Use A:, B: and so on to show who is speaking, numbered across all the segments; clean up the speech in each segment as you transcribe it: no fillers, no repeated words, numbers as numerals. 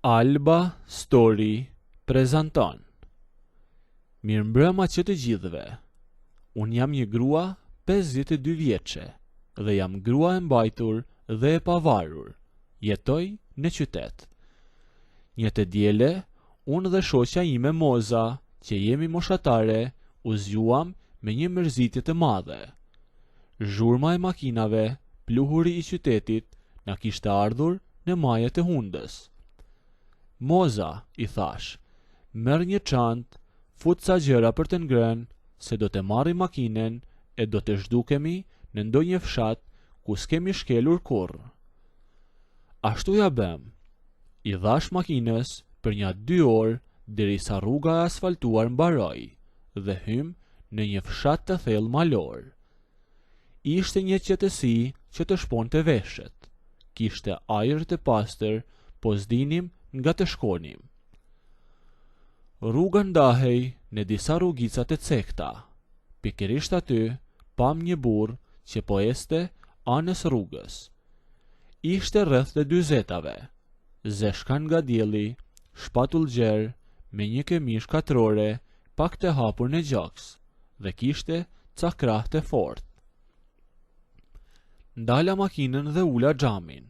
A: Alba Story prezanton. Mirëmbrëma që të gjithëve. Unë jam një grua 52 vjeçe dhe jam grua e mbajtur dhe e pavarur. Jetoj në qytet. Një të diele, unë dhe shoqja ime Moza, që jemi moshatare, u zgjuam me një mërzitje të madhe. Zhurma e makinave, pluhuri i qytetit, na kishte ardhur në majet e Hundës. Moza, i thash, merr një çantë, fut sa gjëra për të ngrënë, se do të marrim makinën e do të zhdukemi në ndonjë fshat ku s'kemi shkelur kurrë. Ashtu ja bëm. I dhash makinës për një 2 orë derisa rruga e asfaltuar mbaroi dhe hym në një fshat të thellë malor. Ishte një qetësi që të shponte veshët. Kishte ajër të pastër, po s'dinim nga të shkonim. Rruga ndahej në disa rrugica të cekta. Pikërisht aty pam një burr që po ecte anës rrugës. Ishte rreth të 40-tave, zeshkan nga dielli, shpatull gjerë, me një këmish katrore, pak të hapur në gjoks, dhe kishte ca krah të fortë. Ndala makinën dhe ula xhamin.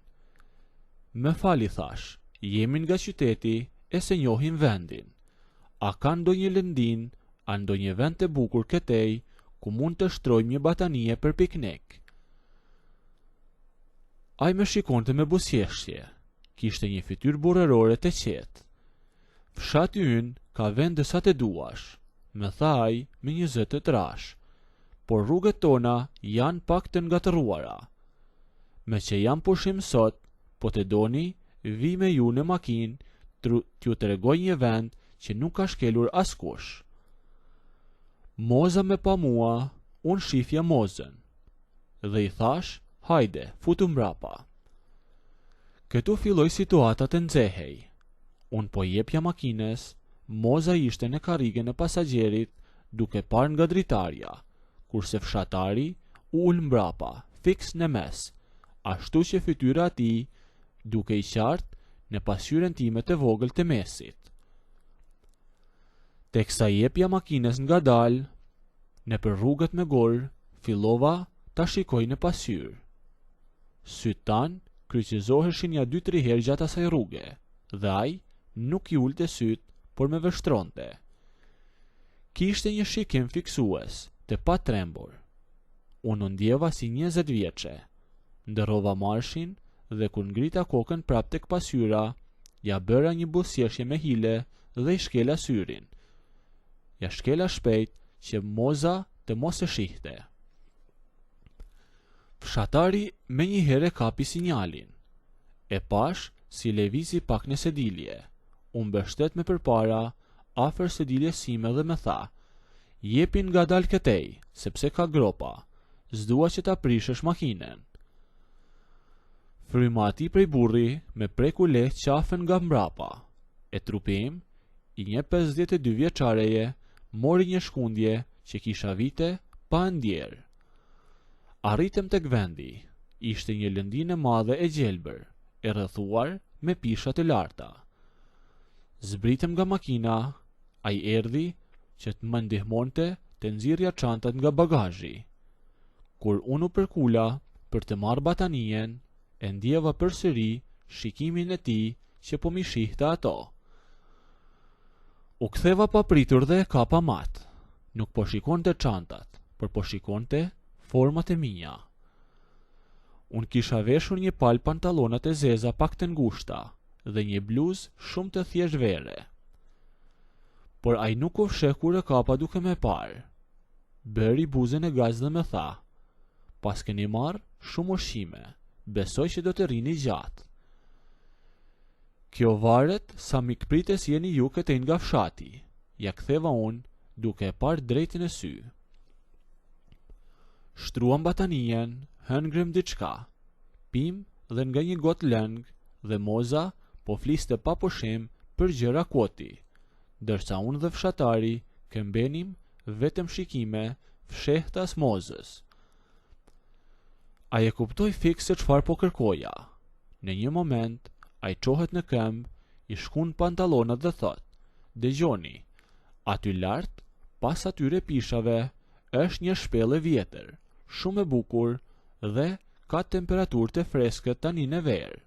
A: Më fali, thash, jemi nga qyteti e se njohim vendin. A ka ndonjë lëndin, a ndonjë vend të bukur këtej, ku mund të shtrojmë një batanie për piknik? Ai më shikonte me buzëqeshje. Kishte një fytyrë burrërore të qetë. Fshati ynë ka vende sa të duash, më tha ai me një zë të trash, por rrugët tona janë pak të ngatëruara. Me që jam pushim sot, po të doni, vi me ju në makinë, t'ju tregoj një vend që nuk ka shkelur askush. Moza me pa mua, unë shifja Mozën, dhe i thash, hajde, futu mbrapa. Këtu filloi situata të nxehej. Unë po jepja makinës, Moza ishte në karrigën e pasagjerit, duke parë nga dritarja, kurse fshatari ul mbrapa, fiks në mes, ashtu që fytyra ati duke i qartë në pasqyrën time të vogël të mesit. Teksa jepja makinës ngadalë, në për rrugët me gorë, fillova ta shikoj në pasqyrë. Sytë tanë kryqizoheshin ja 2-3 herë gjatë asaj rruge, dhe ai nuk i ulte sytë, por me vështronte. Kishte një shikim fiksues, të pa trembur. Unë ndjeva si 20 vjeçe. Ndërrova marshin dhe kur ngrita kokën prap tek pasqyra, ja bëra një buzëqeshje me hile dhe i shkela syrin. Ja shkela shpejt që Moza të mos e shihte. Fshatari me një herë kapi sinjalin. E pash si lëvizi pak në sedilje. Unë mbështet me përpara, afër sediljes sime dhe më tha, jepin ngadal këtej, sepse ka gropa, s'dua që ta prishësh makinën. Fryma ati prej burri me preku lehtë qafen nga mbrapa. E trupi im, i një 52 vjeçareje, mori një shkundje që kisha vite pa ndjerë. Arritëm tek vendi. Ishte një lëndinë e madhe e gjelbër, e rrethuar me pisha të larta. Zbritëm nga makina, ai erdhi që të më ndihmonte të nxirrja çantat nga bagazhi. Kur unë u përkula për të marrë batanien, e ndjeva përsëri shikimin e tij që po mi shihte ato. U ktheva papritur dhe e kapa mat. Nuk po shikonte çantat, por po shikonte format e mia. Unë kisha veshur një palë pantallona të zeza pak të ngushta dhe një bluzë shumë të thjeshtvere. Por ai nuk u fsheh kur e kapa duke me parë. Bëri buzën e gaz dhe më tha, pas keni marrë shumë ushqime, besoj që do të rini gjatë. Kjo varet sa mikprites jeni ju këtej nga fshati, ja ktheva unë duke e parë drejt në sy. Shtruam batanien, hëngrëm diçka, pim dhe nga një gotë lëng dhe Moza po fliste pa pushim për gjëra koti, ndërsa unë dhe fshatari këmbenim vetëm shikime fshehtas Mozës. Ai e kuptoi fiks se çfarë po kërkoja. Në një moment, ai çohet në këmbë, i shkun pantalonat dhe thot: "Dëgjoni, aty lart, pas atyre pishave, është një shpellë vjetër, shumë e bukur dhe ka temperaturë të freskët tani në verë.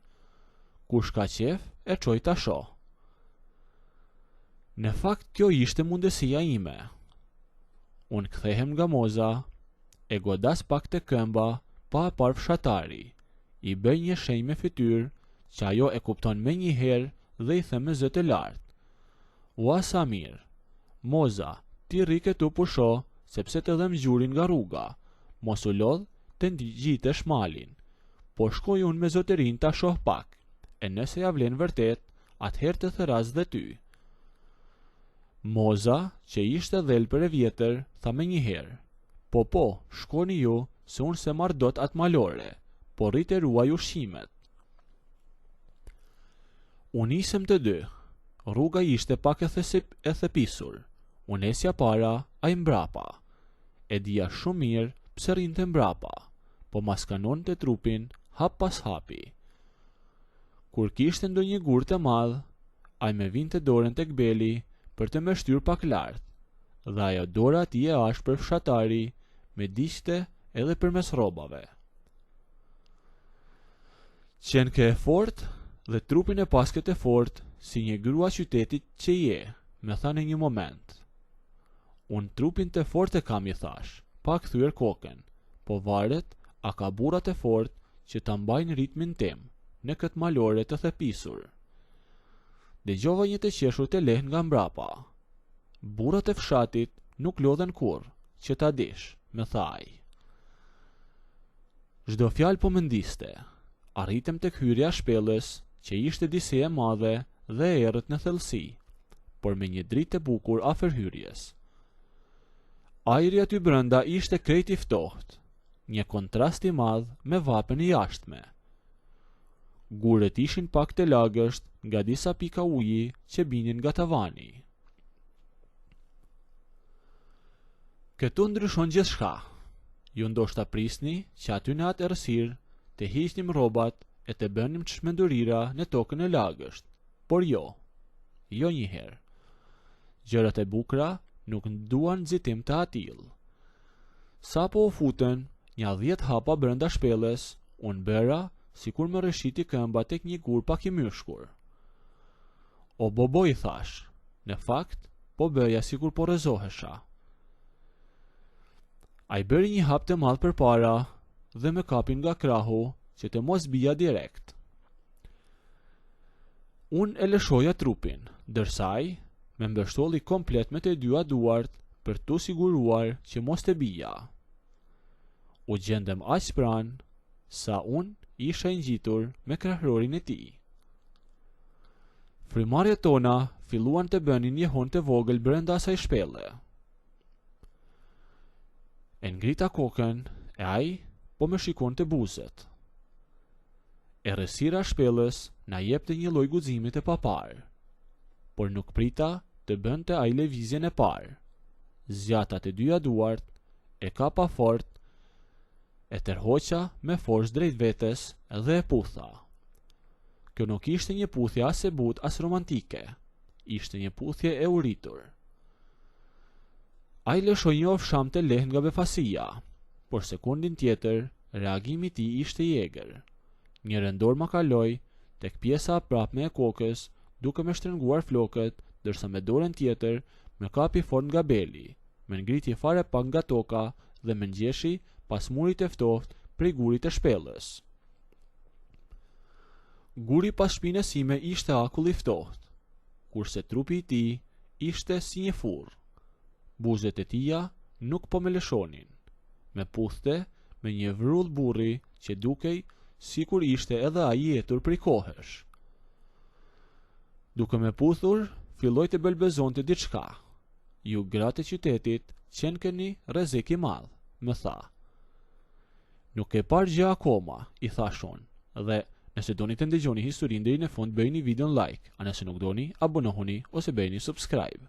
A: Kush ka qef, e çoj ta shoh." Në fakt, kjo ishte mundësia ime. Unë kthehem nga moza, e godas pak të këmba, pa e parë fshatari, i bëj një shenjë me fytyrë, që ajo e kupton me një herë dhe i them me zë të lartë: "Ua Samir, moza, ti rri këtu pusho, sepse të dhem gjurin nga rruga, mos u lodh të ngjitesh malin, po shkoj unë me zotërin ta shoh pak, e nëse ja vlen vërtet, atëherë të thëras dhe ty." Moza, që ishte dhelpër e vjetër, tha me një herë: Po, shkoni ju, se unë se marr dot atë malore, po rrit e ruaj ushqimet." Unë isem të dy. Rruga ishte pak e thepisur. Unë esja para, ai mbrapa. E dija shumë mirë pse rinte mbrapa, po mas kanon të trupin hap pas hapi. Kur kishte ndonjë gur të madh, ai me vinte dorën tek beli për të më shtyr pak lart, dhe ajo dora ati e ashpër fshatari me diqte edhe përmes rrobave. "Qenë e fort dhe trupin e pasket e fort si një grua qytetit që je", me tha në një moment. "Unë trupin të fort e kam", i thash, pa kthyer kokën, "po varet a ka burrat e fort që ta mbajnë ritmin tim në këtë malore të thepisur." Dëgjova një të qeshur të lehtë nga mbrapa. "Burrat e fshatit nuk lodhen kurr, që ta dish", me tha ai. Çdo fjalë po më ndiste. Arritem tek hyrja e shpellës, që ishte disi e madhe dhe e errët në thellësi, por me një dritë të bukur afër hyrjes. Ajri aty brenda ishte krejt i ftohtë, një kontrast i madh me vapën e jashtme. Guret ishin pak të lagësht nga disa pika uji që binin nga tavani. Këtu ndryshon gjithçka. Ju ndoshta prisni që aty në atë errësirë të hiqnim rrobat e të bënim çmendurira në tokën e lagësht, por jo një herë. Gjërat e bukura nuk duan nxitim të atill. Sa po u futën një 10 hapa brenda shpellës, unë bëra sikur më rreshiti këmba tek një gur pak i myshkur. "O bobo", i thash, "në fakt po bëja sikur po rrezohesha." Ai bëri një hap të madh përpara dhe më kapi nga krahu që të mos bija direkt. Unë e lëshoja trupin, ndërsa ai me mbështolli komplet me të dyja duart për tu siguruar që mos të bija. U gjendem aq pranë sa unë isha i ngjitur me krahërorin e tij. Frymarrjet tona filluan të bënin një hon të vogël brenda asaj shpelle. E ngrita kokën e ai po më shikon të buzët. Errësira shpellës na jepte një lloj guximi të paparë, por nuk prita të bënte ai lëvizjen e parë. Zgjata të dyja duart, e kapa fort, e tërhoqa me forcë drejt vetes dhe e putha. Kjo nuk ishte një puthje as e butë as romantike, ishte një puthje e uritur. Ai lëshoi një ofsham të lehtë nga befasia, por sekondin tjetër reagimi i tij ishte i egër. Një rëndor ma kaloi tek pjesa prapme e kokës, duke me shtrënguar flokët, ndërsa me dorën tjetër me kapi fort nga beli, me ngriti fare pak nga toka dhe me ngjeshi pas murit e ftohtë prej gurit të shpellës. Guri pas shpinës sime ishte akull i ftohtë, kurse trupi i tij ishte si një furrë. Buzët e tija nuk po me lëshonin, me puthte me një vrull burri që dukej sikur ishte edhe ai i etur prej kohësh. Duke me puthur, filloi të belbezonte diçka. "Ju gratë e qytetit qenë keni rrezik i madh", më tha. "Nuk e parë gjë akoma", i thash unë, dhe nëse doni të ndëgjoni historinë deri në fund, bëjini videon like, a nëse nuk doni, abonohuni ose bëjini subscribe.